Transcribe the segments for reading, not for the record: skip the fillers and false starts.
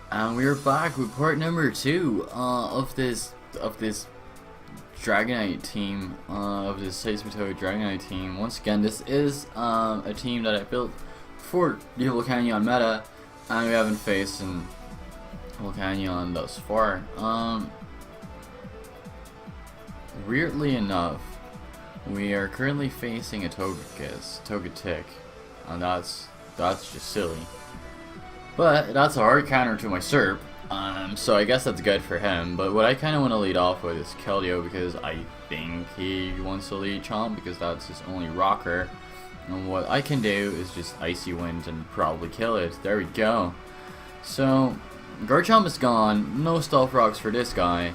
And we're back with part number 2 of this Dragonite team, of this Seismitoad Dragonite team. Once again, this is a team that I built for the Volcanion meta, and we haven't faced in Volcanion thus far. Weirdly enough, we are currently facing a Togetic, and that's just silly. But that's a hard counter to my Serp, so I guess that's good for him. But what I kind of want to lead off with is Keldeo, because I think he wants to lead Chomp because that's his only rocker. And what I can do is just Icy Wind and probably kill it. There we go. So Garchomp is gone, no Stealth Rocks for this guy,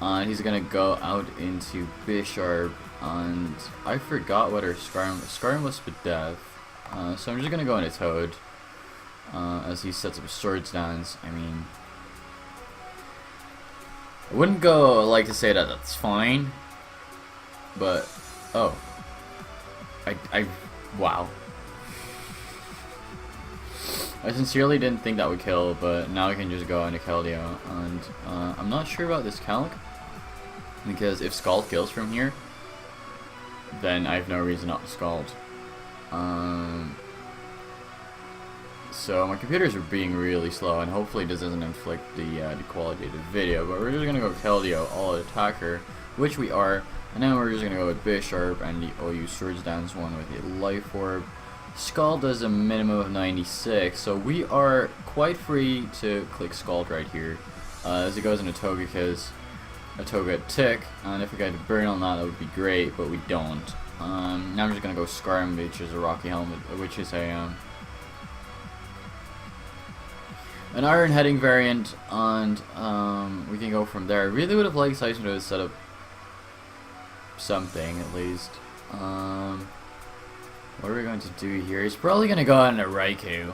and he's gonna go out into Bisharp. And I forgot whether Scarm was for death, so I'm just gonna go into Toad. As he sets up a Swords Dance. I mean, I wouldn't go like to say that that's fine, but wow. I sincerely didn't think that would kill, but now I can just go into Keldeo, and I'm not sure about this Calc, because if Scald kills from here, then I have no reason not to Scald. So my computers are being really slow, and hopefully this doesn't inflict the quality of the video. But we're just gonna go Keldeo, all attacker, which we are, and then we're just gonna go with Bisharp and the OU Swords Dance one with the Life Orb. Scald does a minimum of 96, so we are quite free to click Scald right here, as it goes into Togekiss, a Togetic, and if we got to burn on that, that would be great, but we don't. Now I'm just gonna go Scarm, which is a Rocky Helmet, which is a an Iron Heading variant, and we can go from there. I really would have liked Seismitoad to set up something at least. What are we going to do here? He's probably going to go into Raikou.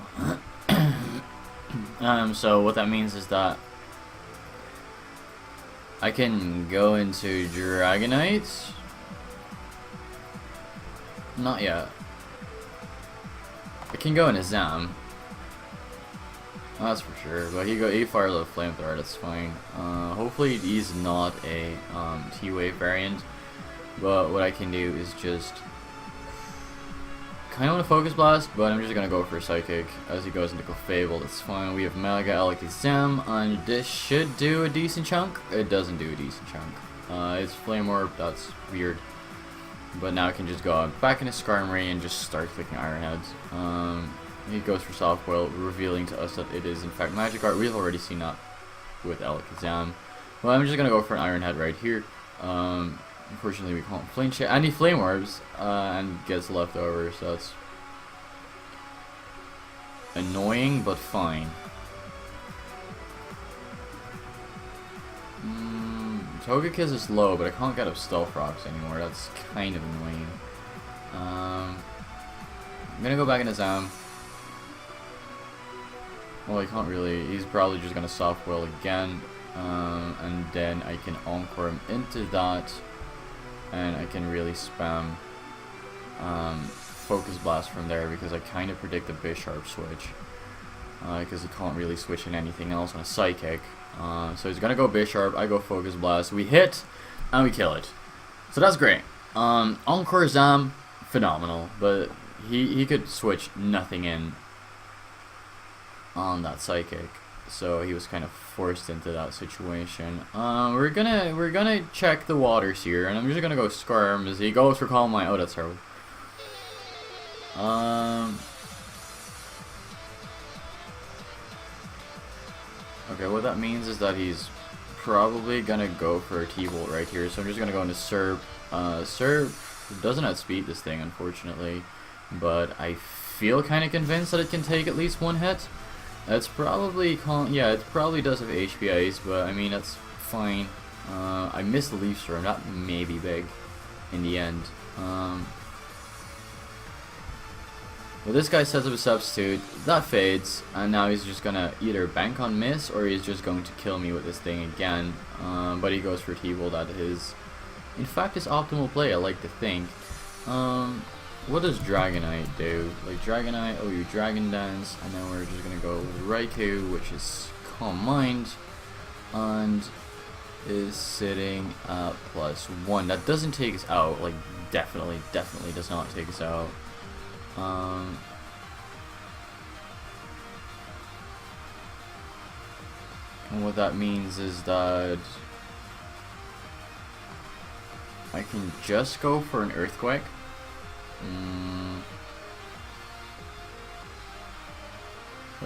So what that means is that I can go into Dragonite. Not yet. I can go into Zam. That's for sure, but he fires a flamethrower, that's fine. Hopefully he's not a T-Wave variant, but what I can do is just kind of want to Focus Blast, but I'm just going to go for Psychic as he goes into Clefable, that's fine. We have Mega Alakazam, and this should do a decent chunk. It doesn't do a decent chunk. It's Flame Orb, that's weird. But now I can just go back into Skarmory and just start clicking Iron Heads. He goes for Soft Boil, revealing to us that it is in fact Magic Art. We've already seen that with Alakazam. Well, I'm just gonna go for an Iron Head right here. Unfortunately, we can't flinch it, and he Flame Orbs and gets left over, so that's annoying, but fine. Togekiss is low, but I can't get up Stealth Rocks anymore. That's kind of annoying. I'm gonna go back into Zam. Well, he can't really. He's probably just gonna Soft Boil again, and then I can Encore him into that, and I can really spam Focus Blast from there, because I kind of predict a Bisharp switch, because he can't really switch in anything else on a Psychic. So he's gonna go Bisharp. I go Focus Blast. We hit, and we kill it. So that's great. Encore Zam, phenomenal, but he could switch nothing in on that Psychic, so he was kind of forced into that situation. We're gonna check the waters here, and I'm just gonna go Scarm as he goes for Calm Mind. Oh, that's terrible. Okay, what that means is that he's probably gonna go for a T-Bolt right here, so I'm just gonna go into Serp. Serp doesn't outspeed this thing, unfortunately, but I feel kind of convinced that it can take at least one hit. That's probably, yeah, it probably does have HP Ice, but I mean, that's fine. I missed the Leaf Storm, that may be big in the end. But this guy sets up a Substitute, that fades, and now he's just gonna either bank on miss, or he's just going to kill me with this thing again. But he goes for T-Bolt, that is, in fact, his optimal play, I like to think. What does Dragonite do? Like Dragonite, oh, you Dragon Dance, and then we're just gonna go with Raikou, which is Calm Mind, and is sitting at +1. That doesn't take us out, like definitely does not take us out. And what that means is that I can just go for an Earthquake.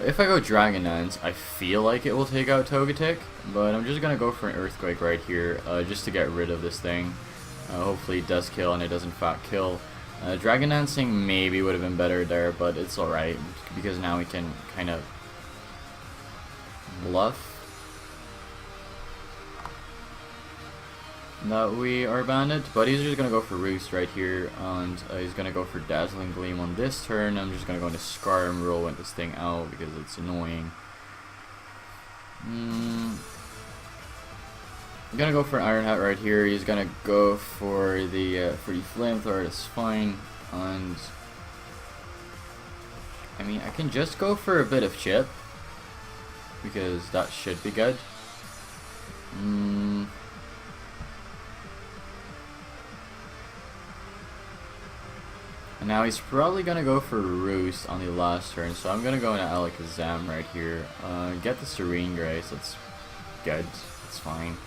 If I go Dragon Dance, I feel like it will take out Togetic, but I'm just gonna go for an Earthquake right here, just to get rid of this thing. Hopefully it does kill, and it does in fact kill. Dragon Dancing maybe would have been better there, but it's alright, because now we can kind of bluff that we are banded, but he's just gonna go for Roost right here, and he's gonna go for Dazzling Gleam on this turn. I'm just gonna go into Scar and roll this thing out because it's annoying. I'm gonna go for an Iron Hat right here. He's gonna go for the Flamethrower. That's fine, and I mean I can just go for a bit of Chip because that should be good. And now he's probably gonna go for Roost on the last turn, so I'm gonna go into Alakazam right here. Get the Serene Grace, that's good, that's fine.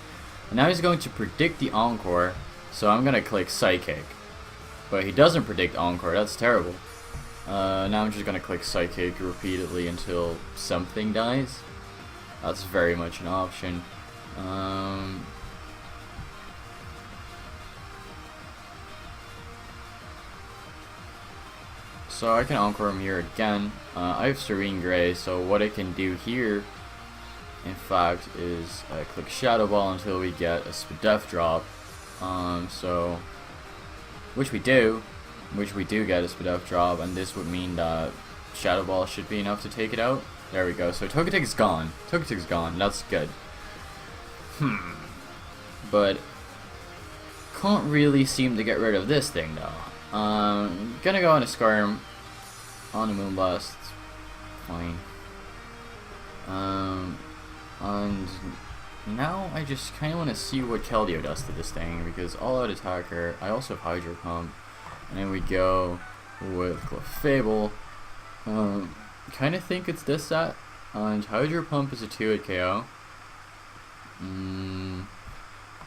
And now he's going to predict the Encore, so I'm gonna click Psychic. But he doesn't predict Encore, that's terrible. Now I'm just gonna click Psychic repeatedly until something dies. That's very much an option. So I can Encore him here again. I have Serene Gray, so what I can do here, in fact, is click Shadow Ball until we get a Spadef drop. Which we do get a Spadef drop, and this would mean that Shadow Ball should be enough to take it out. There we go. So Togetic's gone. Togetic's gone. That's good. But can't really seem to get rid of this thing though. Gonna go on a Skarm on a Moonblast. It's fine. And now I just kind of want to see what Keldeo does to this thing, because all out attacker. I also have Hydro Pump, and then we go with Clefable. Kind of think it's this set, and Hydro Pump is a 2-hit KO. And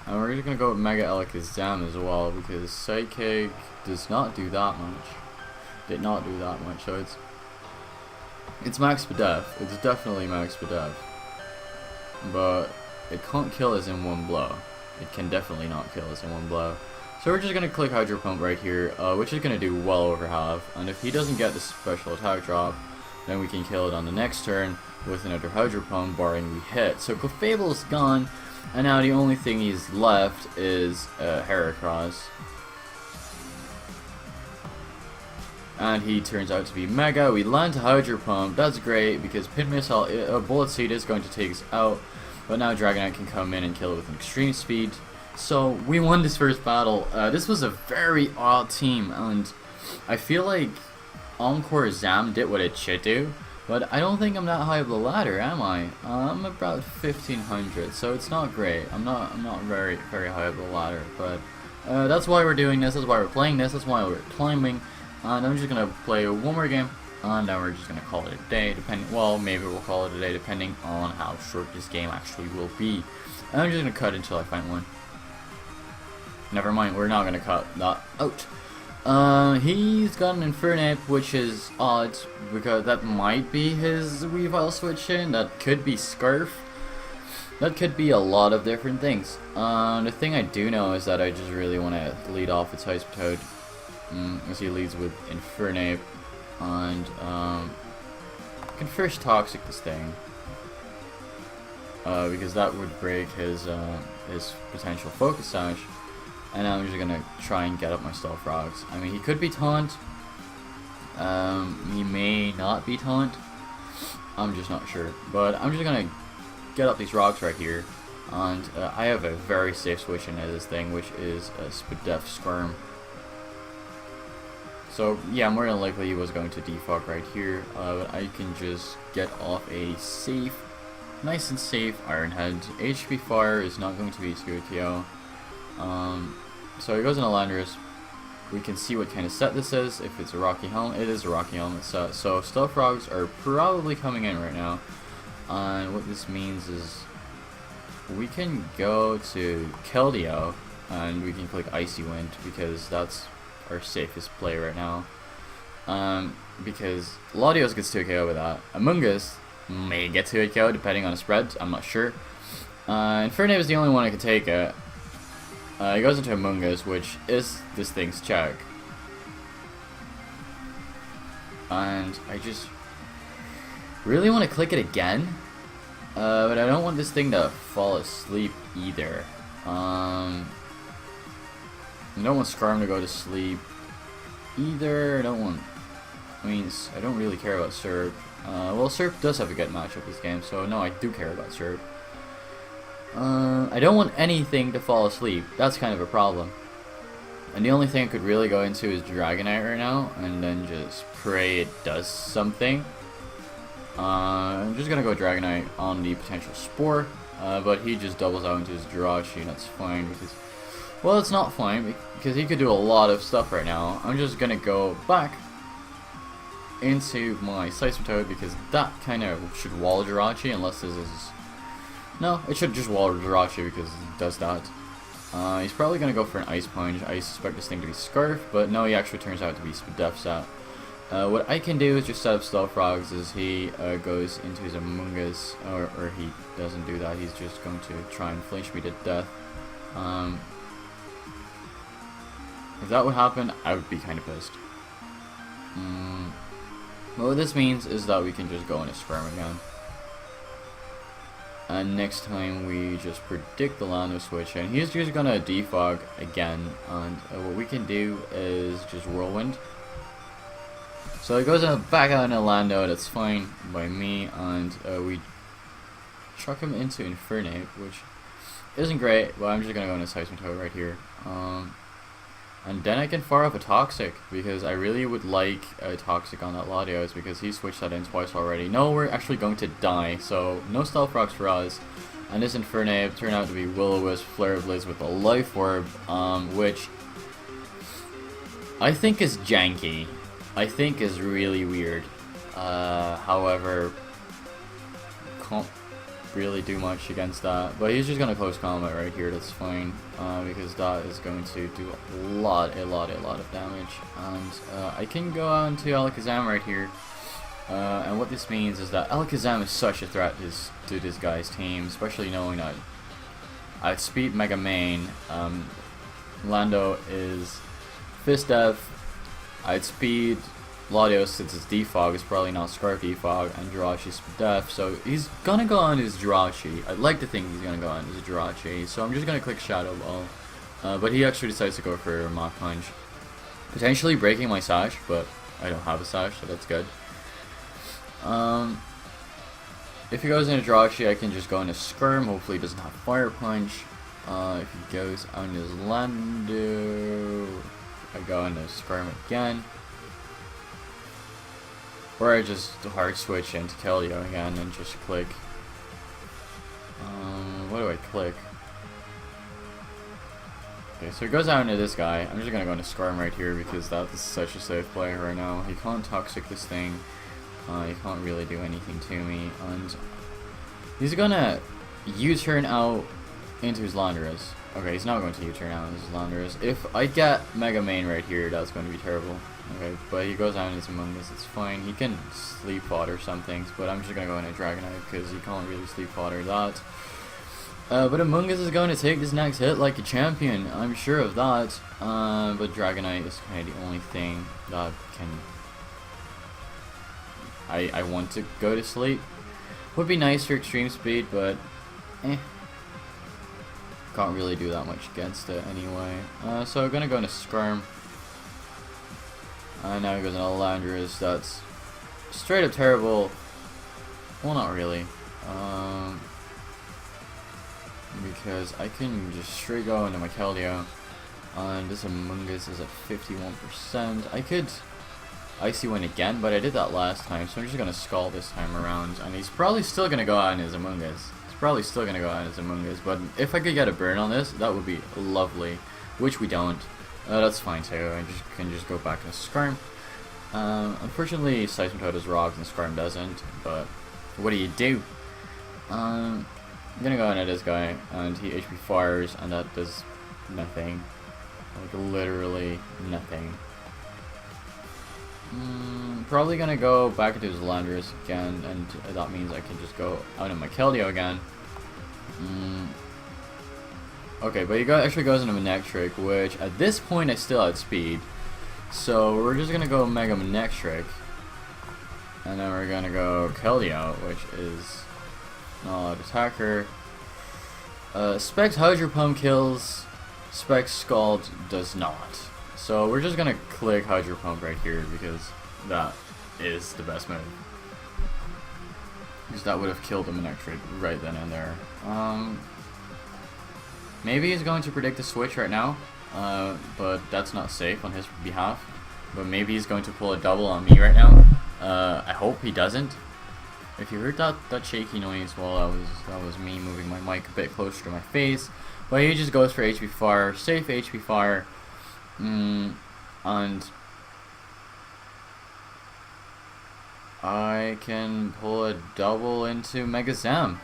we're just gonna go with Mega Alakazam as well, because Psychic does not do that much. Did not do that much, so it's Max Spadef. It's definitely Max Spadef. But it can't kill us in one blow. It can definitely not kill us in one blow. So we're just gonna click Hydro Pump right here, which is gonna do well over half. And if he doesn't get the special attack drop, then we can kill it on the next turn with another Hydro Pump, barring we hit. So Clefable is gone. And now the only thing he's left is Heracross. And he turns out to be Mega. We land to Hydro Pump. That's great because Pin Missile, Bullet Seed is going to take us out. But now Dragonite can come in and kill it with an extreme speed. So we won this first battle. This was a very odd team, and I feel like Encore Zam did what it should do. But I don't think I'm that high up the ladder, am I? I'm about 1500, so it's not great. I'm not very high up the ladder, but that's why we're doing this. That's why we're playing this. That's why we're climbing. And I'm just gonna play one more game, and then we're just gonna call it a day. Well, maybe we'll call it a day depending on how short this game actually will be. And I'm just gonna cut until I find one. Never mind, we're not gonna cut that out. He's got an Infernape, which is odd, because that might be his Weavile switch in, that could be Scarf, that could be a lot of different things. The thing I do know is that I just really want to lead off with Ice Toad, as he leads with Infernape, and I can first Toxic this thing, because that would break his potential Focus Sash. And now I'm just gonna try and get up my Stealth Rocks. I mean, he could be Taunt. He may not be Taunt. I'm just not sure. But I'm just gonna get up these rocks right here. And I have a very safe switch into this thing, which is a Spadef Squirm. So yeah, more than likely he was going to defog right here. But I can just get off a safe nice and safe Ironhead. HP Fire is not going to be Scootio. So he goes into Landorus. We can see what kind of set this is. If it's a Rocky Helmet, it is a Rocky Helmet set. So Stealth Frogs are probably coming in right now. And what this means is we can go to Keldeo and we can click Icy Wind because that's our safest play right now. Because Latios gets 2KO with that. Among Us may get 2KO depending on the spread, I'm not sure. Infernape is the only one I can take it. He goes into Among Us, which is this thing's check. And I just really want to click it again. But I don't want this thing to fall asleep either. I don't want Skarm to go to sleep either. I don't really care about Serp. Well, Serp does have a good matchup this game, so no, I do care about Serp. I don't want anything to fall asleep. That's kind of a problem. And the only thing I could really go into is Dragonite right now, and then just pray it does something. I'm just gonna go Dragonite on the potential Spore, but he just doubles out into his Jirachi, and that's fine because, well, it's not fine because he could do a lot of stuff right now. I'm just gonna go back into my Seismitoad because that kind of should wall Jirachi, unless this is, no, it should just wall Jirachi because it does that. He's probably gonna go for an Ice Punch. I suspect this thing to be Scarf, but no, he actually turns out to be Def Set. What I can do is just set up Stealth Frogs as he goes into his Among Us, or he doesn't do that, he's just going to try and flinch me to death. If that would happen, I would be kind of pissed. But what this means is that we can just go into Sperm again. And next time we just predict the Lando switch, and he's just gonna defog again, and what we can do is just Whirlwind. So it goes back out into Lando, that's fine by me, and we chuck him into Infernape, which isn't great, but I'm just gonna go into Seismitoad right here. And then I can fire up a Toxic, because I really would like a Toxic on that Latios, because he switched that in twice already. No, we're actually going to die, so no Stealth Rocks for us. And this Infernape turned out to be Will-O-Wisp, Flare Blizz with a Life Orb, which I think is janky. I think is really weird. However, can't really do much against that. But he's just gonna close combat right here. That's fine, because that is going to do a lot of damage. And I can go on to Alakazam right here. And what this means is that Alakazam is such a threat to this guy's team, especially knowing that at Speed Mega Main, Lando is Fist Def. I'd speed Latios, since it's defog, is probably not Scarf defog, and Jirachi's def, so he's gonna go on his Jirachi. I'd like to think he's gonna go on his Jirachi, so I'm just gonna click Shadow Ball. But he actually decides to go for Mach Punch, potentially breaking my Sash, but I don't have a Sash, so that's good. If he goes into Jirachi, I can just go into Skirm. Hopefully he doesn't have Fire Punch. If he goes on his Lando, I go into Skirm again. Or I just hard switch into Keldeo again and just click. What do I click? Okay, so it goes out into this guy. I'm just gonna go into Skarm right here because that is such a safe play right now. He can't Toxic this thing. He can't really do anything to me, and he's gonna U-turn out into his Landorus. Okay, he's not going to U-turn out into his Landorus. If I get Mega Main right here, that's going to be terrible. Okay, but he goes out into Among Us, it's fine. He can Sleep Fodder some things, but I'm just gonna go into Dragonite because he can't really Sleep Fodder that. But Among Us is going to take this next hit like a champion, I'm sure of that. But Dragonite is kind of the only thing that can... I want to go to sleep. Would be nice for extreme speed, but can't really do that much against it anyway. So I'm gonna go into Skirm. Now he goes into Landorus. That's straight up terrible. Well, not really. Because I can just straight go into my Keldeo. And this Among Us is at 51%. I could Icy Wind again, but I did that last time, so I'm just gonna Scald this time around. And he's probably still gonna go out in his Amoonguss. But if I could get a burn on this, that would be lovely. Which we don't. That's fine too. I can just go back and Skarm. Unfortunately, Seismitoad does rocks and Skarm doesn't, but what do? I'm gonna go into this guy, and he HP fires, and that does nothing. Like, literally nothing. Probably gonna go back into his Landorus again, and that means I can just go out in my Keldeo again. Okay, but he actually goes into Manectric, which at this point I still outspeed. So we're just gonna go Mega Manectric, and then we're gonna go Keldeo, which is not attacker. Specs Hydro Pump kills, Specs Scald does not. So we're just gonna click Hydro Pump right here because that is the best move. Because that would have killed the Manectric right then and there. Maybe he's going to predict the switch right now, but that's not safe on his behalf. But maybe he's going to pull a double on me right now. I hope he doesn't. If you heard that shaky noise, well, that was me moving my mic a bit closer to my face. But he just goes for HP Fire, safe HP Fire, and I can pull a double into Mega Zam.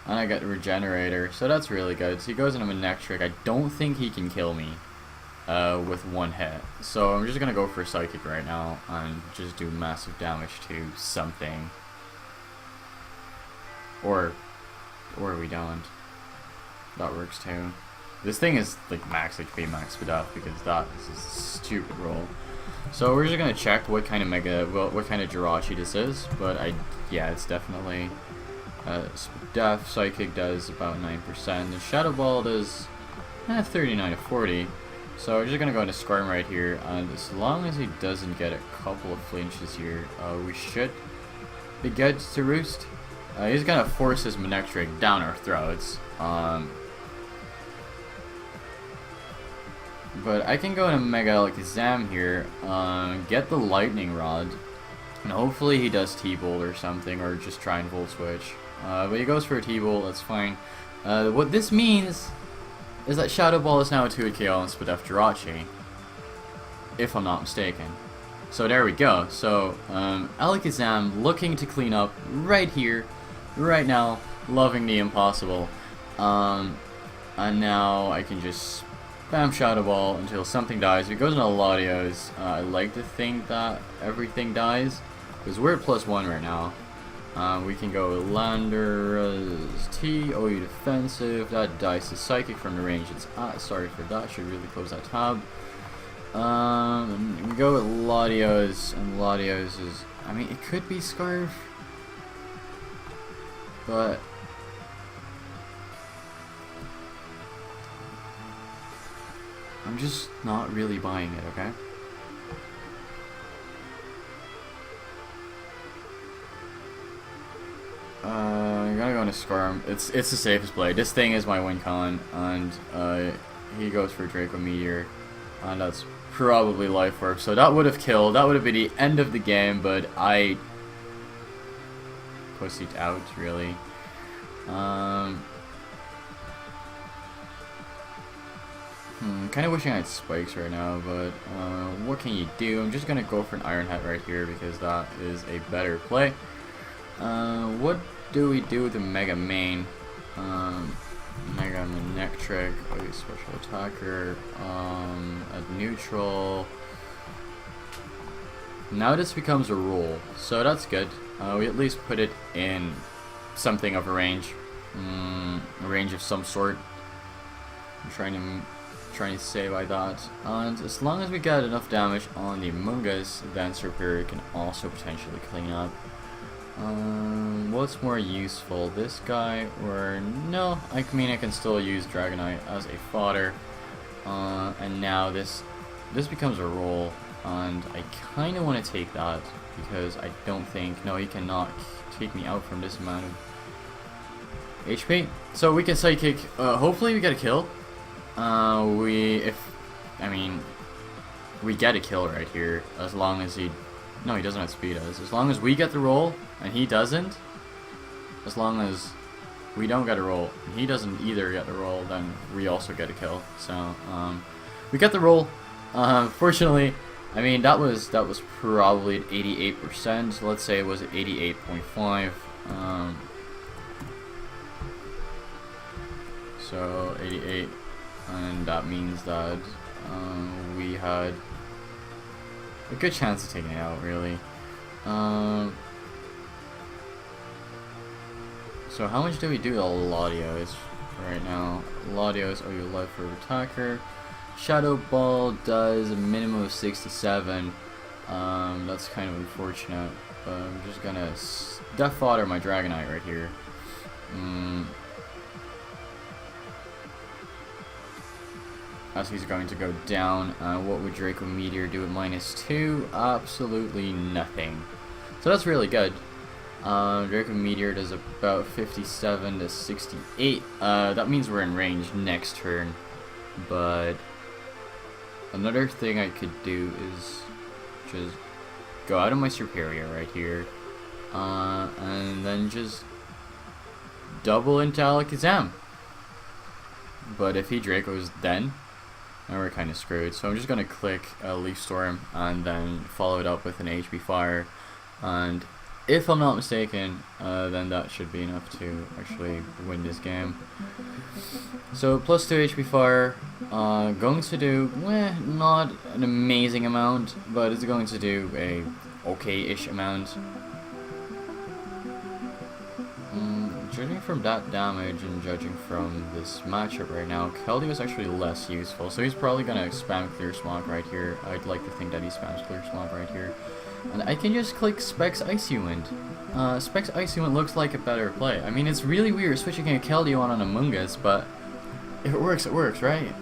And I get Regenerator, so that's really good. So he goes into Manectric. I don't think he can kill me with one hit. So I'm just going to go for Psychic right now and just do massive damage to something. Or we don't. That works too. This thing is like max HP, max Spadaf, because that is a stupid roll. So we're just going to check what kind of Jirachi this is. But yeah, it's definitely... Spadaf, Psychic does about 9%, and Shadow Ball does 39 to 40. So we're just gonna go into Skarm right here, and as long as he doesn't get a couple of flinches here, we should be good to roost. He's gonna force his Manectric down our throats. But I can go into Mega Alakazam here, get the Lightning Rod, and hopefully he does T-Bolt or something, or just try and Volt Switch. But he goes for a T-Bolt, that's fine. What this means is that Shadow Ball is now a 2-hit KO on Spadaf Jirachi, if I'm not mistaken. So there we go. So Alakazam looking to clean up right here, right now, loving the impossible. And now I can just spam Shadow Ball until something dies. If it goes into Latios, I like to think that everything dies, because we're at +1 right now. We can go Landorus T, OU defensive, that dice is Psychic from the range it's at, sorry for that, should really close that tab. We go with Latios, and Latios is, I mean, it could be Scarf, but I'm just not really buying it, okay? I'm gonna go into Skarm. It's the safest play. This thing is my win con, and he goes for Draco Meteor, and that's probably Life Orb. So that would have killed. That would have been the end of the game, but I pussied out really. Kind of wishing I had spikes right now, but what can you do? I'm just gonna go for an Iron Hat right here because that is a better play. What do we do with the Mega Main? Mega Manectric, a special attacker, at neutral. Now this becomes a rule, so that's good. We at least put it in something of a range, a range of some sort. I'm trying to say by that. And as long as we get enough damage on the Amoonguss, then Serperior can also potentially clean up. What's more useful, this guy or no? I mean, I can still use Dragonite as a fodder, and now this becomes a roll, and I kind of want to take that because I don't think, no, he cannot take me out from this amount of HP. So we can Psychic. Hopefully we get a kill. I mean, we get a kill right here as long as he... No, he doesn't have speed us. As long as we get the roll and he doesn't, as long as we don't get a roll and he doesn't either get the roll, then we also get a kill. So we get the roll. Fortunately, I mean that was probably at 88%. Let's say it was at 88.5. So 88, and that means that we had a good chance of taking it out, really. So how much do we do Latios right now? Latios are your life for attacker. Shadow Ball does a minimum of 67. That's kind of unfortunate, but I'm just gonna Death Fodder my Dragonite right here. As he's going to go down. What would Draco Meteor do at -2? Absolutely nothing. So that's really good. Draco Meteor does about 57 to 68. That means we're in range next turn. But another thing I could do is just go out of my Superior right here. And then just double into Alakazam. But if he Dracos then, we're kind of screwed. So I'm just going to click Leaf Storm and then follow it up with an HP Fire. And if I'm not mistaken, then that should be enough to actually win this game. So +2 HP Fire, going to do, not an amazing amount, but it's going to do a okay-ish amount. Judging from that damage and judging from this matchup right now, Keldeo is actually less useful, so he's probably going to spam Clear Smog right here. I'd like to think that he spams Clear Smog right here. And I can just click Specs Icy Wind. Specs Icy Wind looks like a better play. I mean, it's really weird switching a Keldeo on an Among Us, but if it works, right?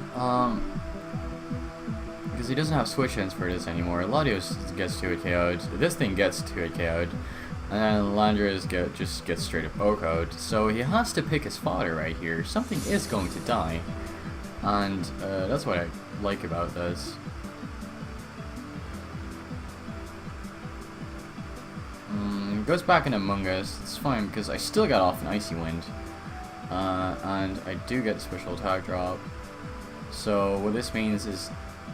Because he doesn't have switch-ins for this anymore. Latios gets 2-hit KO'd. This thing gets 2-hit KO'd. And then Landorus just gets straight up OHKO'd. So he has to pick his fodder right here. Something is going to die. And that's what I like about this. Goes back in Among Us. It's fine because I still got off an Icy Wind. And I do get a special attack drop. So what this means is,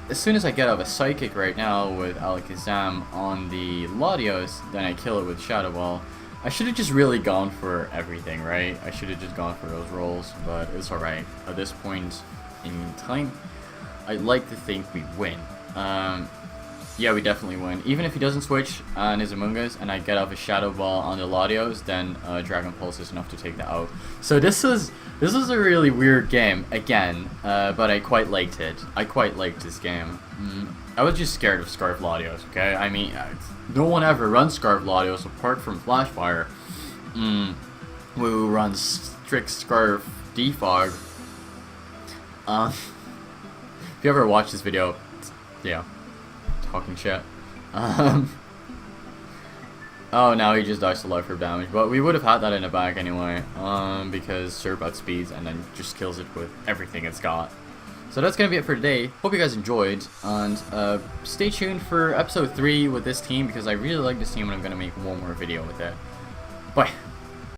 as soon as I get out of a Psychic right now with Alakazam on the Latios, then I kill it with Shadow Ball. I should have just really gone for everything, right? I should have just gone for those rolls, but it's alright. At this point in time, I'd like to think we win. Yeah, we definitely win. Even if he doesn't switch on his Among Us and I get off a Shadow Ball on the Latios, then Dragon Pulse is enough to take that out. So this is a really weird game, again, but I quite liked it. I quite liked this game. I was just scared of Scarf Latios, okay? I mean, no one ever runs Scarf Latios apart from Flashfire, who runs strict Scarf Defog. If you ever watch this video, yeah. Talking shit. Oh, now he just dies to life for damage, but we would have had that in the bag anyway, because Surbat speeds and then just kills it with everything it's got. So that's gonna be it for today. Hope you guys enjoyed, and stay tuned for episode 3 with this team, because I really like this team and I'm gonna make one more video with it. Bye.